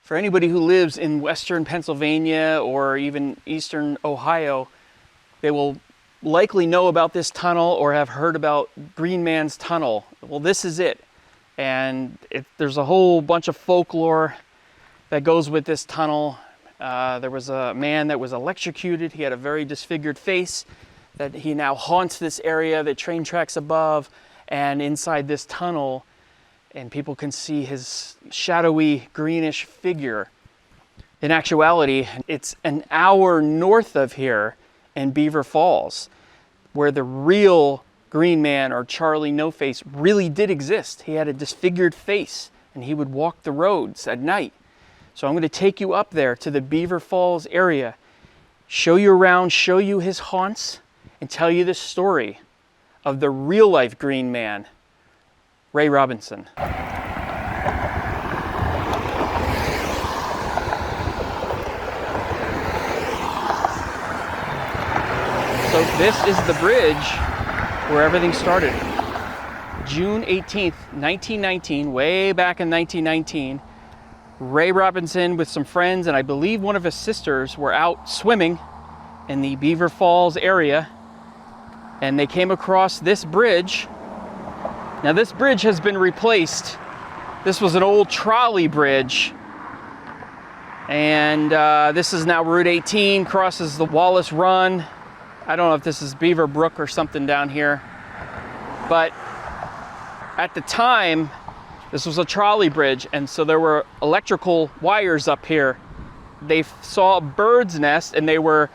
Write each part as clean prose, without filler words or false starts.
For anybody who lives in western Pennsylvania or even eastern Ohio, they will likely know about this tunnel or have heard about Green Man's Tunnel. Well, this is it. And there's a whole bunch of folklore that goes with this tunnel. There was a man that was electrocuted. He had a very disfigured face that he now haunts this area, the train tracks above, and inside this tunnel, and people can see his shadowy greenish figure. In actuality, it's an hour north of here in Beaver Falls, where the real Green Man, or Charlie No Face, really did exist. He had a disfigured face and he would walk the roads at night. So I'm going to take you up there to the Beaver Falls area, show you around, show you his haunts, and tell you the story of the real life Green Man, Ray Robinson. So this is the bridge where everything started. June 18th, 1919, way back in 1919, Ray Robinson with some friends and I believe one of his sisters were out swimming in the Beaver Falls area, and they came across this bridge. Now this bridge has been replaced. This was an old trolley bridge, and this is now Route 18, crosses the Wallace Run. I don't know if this is Beaver Brook or something down here, but at the time, this was a trolley bridge, and so there were electrical wires up here. They saw a bird's nest, and they were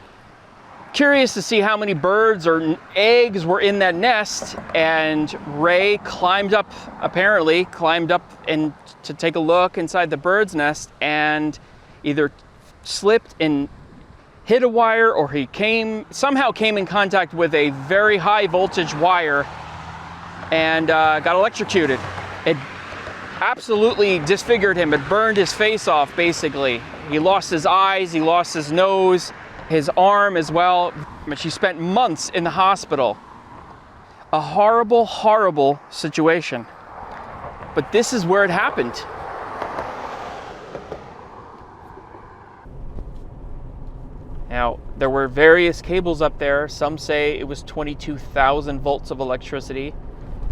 curious to see how many birds or eggs were in that nest, and Ray apparently climbed up and to take a look inside the bird's nest, and either slipped and hit a wire, or he somehow came in contact with a very high voltage wire and got electrocuted. It absolutely disfigured him. It burned his face off, basically. He lost his eyes, he lost his nose, his arm as well. But she spent months in the hospital. A horrible, horrible situation. But this is where it happened. Now, there were various cables up there. Some say it was 22,000 volts of electricity,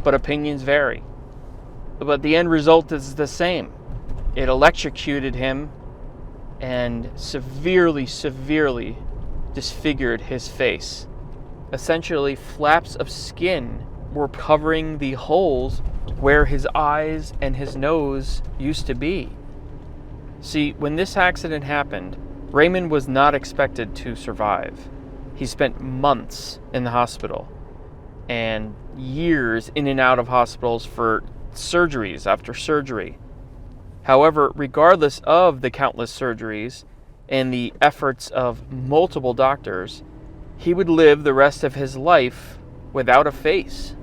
but opinions vary. But the end result is the same. It electrocuted him and severely, severely disfigured his face. Essentially, flaps of skin were covering the holes where his eyes and his nose used to be. See, when this accident happened, Raymond was not expected to survive. He spent months in the hospital and years in and out of hospitals for surgeries after surgery. However, regardless of the countless surgeries and the efforts of multiple doctors, he would live the rest of his life without a face.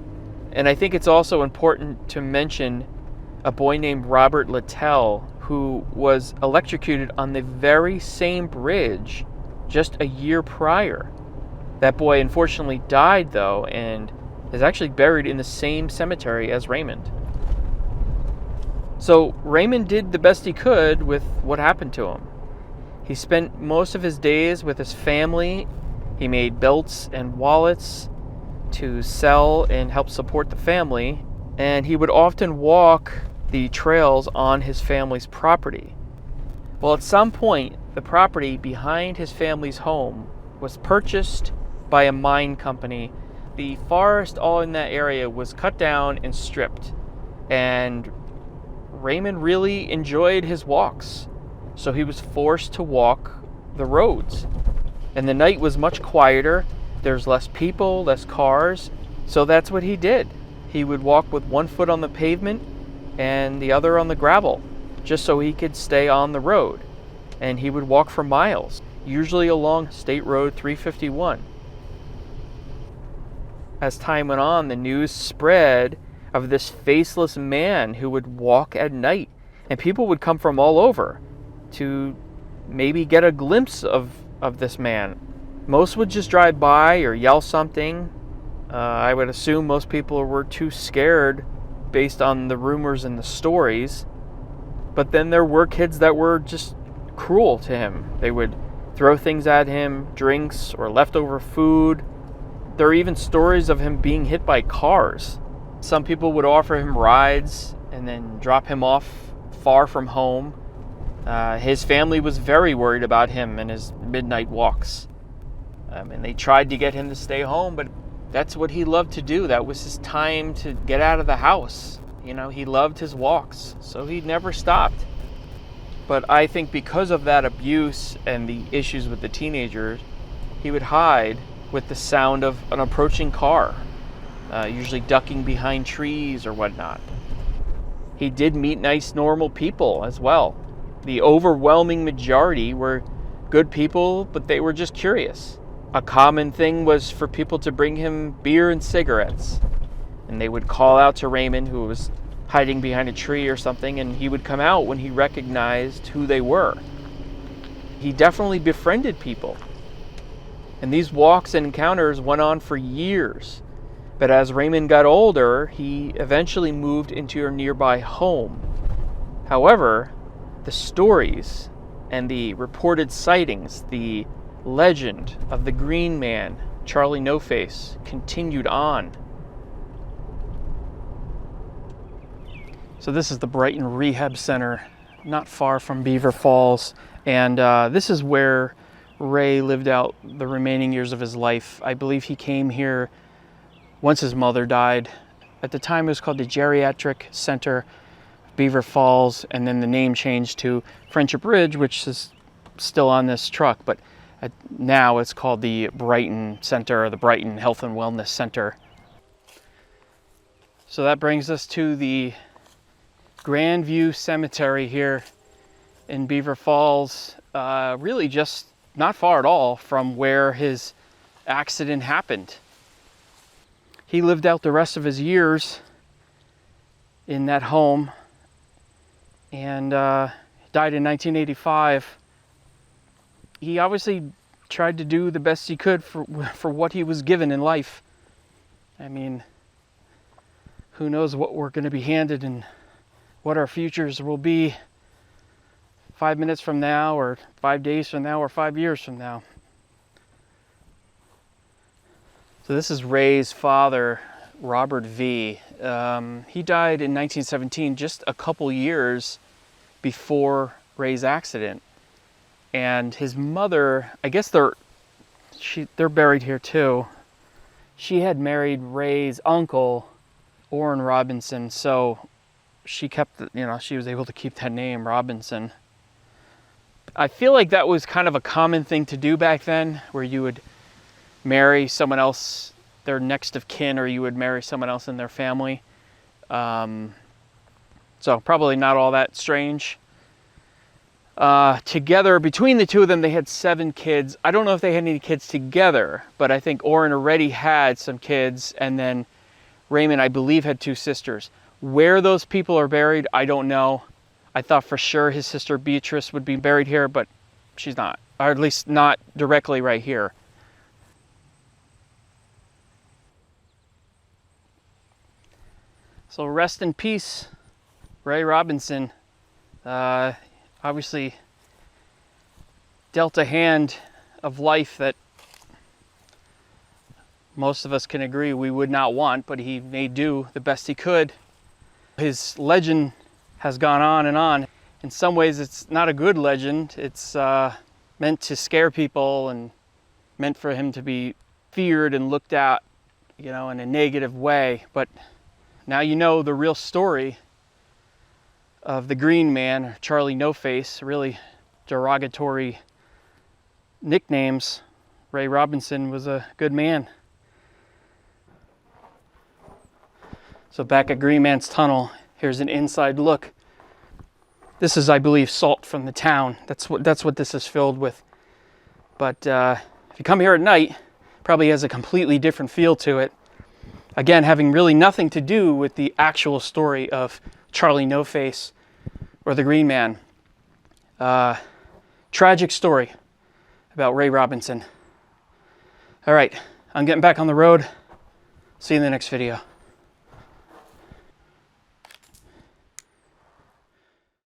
And I think it's also important to mention a boy named Robert Littell, who was electrocuted on the very same bridge just a year prior. That boy unfortunately died, though, and is actually buried in the same cemetery as Raymond. So Raymond did the best he could with what happened to him. He spent most of his days with his family. He made belts and wallets to sell and help support the family, and he would often walk the trails on his family's property. Well, at some point, the property behind his family's home was purchased by a mine company. The forest all in that area was cut down and stripped, and Raymond really enjoyed his walks, so he was forced to walk the roads. And the night was much quieter. There's less people, less cars, so that's what he did. He would walk with one foot on the pavement and the other on the gravel, just so he could stay on the road. And he would walk for miles, usually along State Road 351. As time went on, the news spread of this faceless man who would walk at night, and people would come from all over to maybe get a glimpse of this man. Most would just drive by or yell something. I would assume most people were too scared based on the rumors and the stories. But then there were kids that were just cruel to him. They would throw things at him, drinks or leftover food. There are even stories of him being hit by cars. Some people would offer him rides and then drop him off far from home. His family was very worried about him and his midnight walks. And they tried to get him to stay home, but that's what he loved to do. That was his time to get out of the house. You know, he loved his walks, so he never stopped. But I think because of that abuse and the issues with the teenagers, he would hide with the sound of an approaching car, usually ducking behind trees or whatnot. He did meet nice, normal people as well. The overwhelming majority were good people, but they were just curious. A common thing was for people to bring him beer and cigarettes. And they would call out to Raymond, who was hiding behind a tree or something, and he would come out when he recognized who they were. He definitely befriended people. And these walks and encounters went on for years. But as Raymond got older, he eventually moved into a nearby home. However, the stories and the reported sightings, the legend of the Green Man, Charlie No Face, continued on. So this is the Brighton Rehab Center, not far from Beaver Falls. And this is where Ray lived out the remaining years of his life. I believe he came here once his mother died. At the time it was called the Geriatric Center, Beaver Falls, and then the name changed to Friendship Ridge, which is still on this truck, but now it's called the Brighton Center, or the Brighton Health and Wellness Center. So that brings us to the Grandview Cemetery here in Beaver Falls, really just not far at all from where his accident happened. He lived out the rest of his years in that home and died in 1985. He obviously tried to do the best he could for what he was given in life. I mean, who knows what we're going to be handed and what our futures will be 5 minutes from now, or 5 days from now, or 5 years from now. So this is Ray's father, Robert V. He died in 1917, just a couple years before Ray's accident. And his mother, I guess they're buried here too. She had married Ray's uncle, Raymond Robinson, so she kept, she was able to keep that name, Robinson. I feel like that was kind of a common thing to do back then, where you would marry someone else, their next of kin, or you would marry someone else in their family. So probably not all that strange. Together, between the two of them, they had 7 kids. I don't know if they had any kids together, but I think Orrin already had some kids, and then Raymond, I believe, had 2 sisters. Where those people are buried, I don't know. I thought for sure his sister Beatrice would be buried here, but she's not, or at least not directly right here. So rest in peace, Ray Robinson. Obviously dealt a hand of life that most of us can agree we would not want, but he made do the best he could. His legend has gone on and on. In some ways it's not a good legend. It's meant to scare people and meant for him to be feared and looked at, in a negative way. But now you know the real story of the Green Man, or Charlie No Face, really derogatory nicknames. Ray Robinson was a good man. So back at Green Man's Tunnel, here's an inside look. This is, I believe, salt from the town. That's what this is filled with. But if you come here at night, probably has a completely different feel to it. Again, having really nothing to do with the actual story of Charlie No Face or the Green Man. Tragic story about Ray Robinson. All right, I'm getting back on the road. See you in the next video.